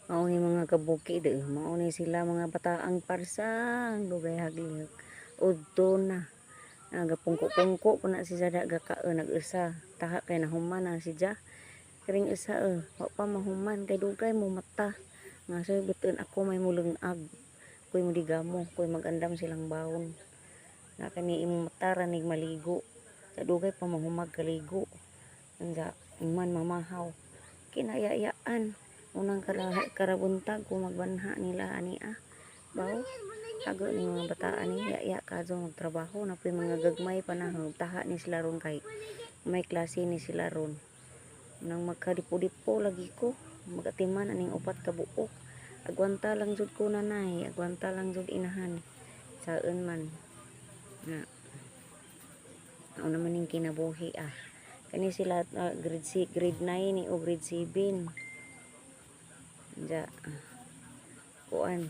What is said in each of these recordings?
Mao ni mga kabuki de, mao ni sila mga bataang parsang dugay haglik. Udto na. Nagapungko-pungko po na si Zada nag-isa. Taha kay nahuman na si Ja. Kring isa wa pa mahuman kay dugay mo mata. Nga soy bitin ako may mulungag. Kuy mo digamo, kuy magandam silang bawon. Na kani imong mata ranig maligo. Sa dugay pa mahumag kaligo. Anja man mamahaw. Kinayayaan. Unang karabuntag kung magbanha nila ani baw tago ni mga bataan ni ya kadto magtrabaho na po'y mga gagmay panahon taha ni sila ron kay may klase ni sila ron nang magkadipo-dipo lagi ko magatiman aning upat ka buok agwanta lang jud ko nanay agwanta lang jud inahan saen man na ano naman ning kinabuhi kani sila grade 9 ni o grade 7 ja kuan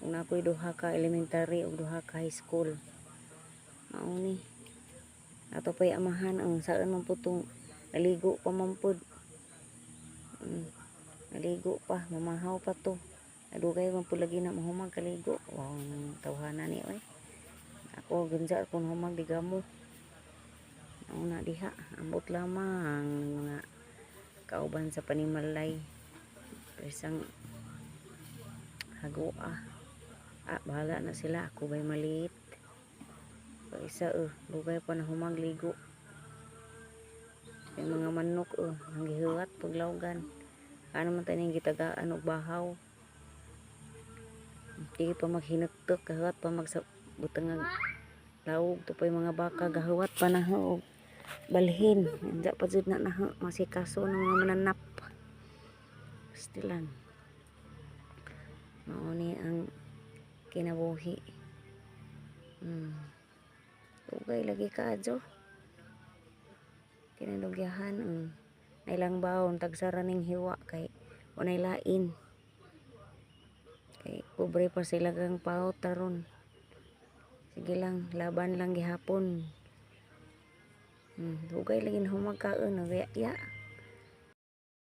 una ko'y duha ka elementary ug duha ka high school mao ni ato pa'y amahan ang saan man putong naligo pa man pud naligo pa mamahaw pa to adugay man pud lagi na mahumag kaligo wow tawhana ni oy ako gunja kun humag digamo una diha ambot lamang mga kauban sa panimalay isang hago bahala na sila ako ba'y maliit isa lugay pa na humagligo yung mga manok nanggihuwat paglawgan ano man tayo gitagaan og bahaw di pa maghinagtok kahuwat pa magbutang lawog to pa yung mga baka gahuwat pa na og balhin hindi pa jud na masikaso ng mga mananap stilan mao ni ang kinabuhi ugay lagi kaadyo kinadugyahan nailang baon tagsara ning hiwa kay unay lain kay pobre pa sila kang paot taron sige lang laban lang gihapon ugay lagi na humagkaon ya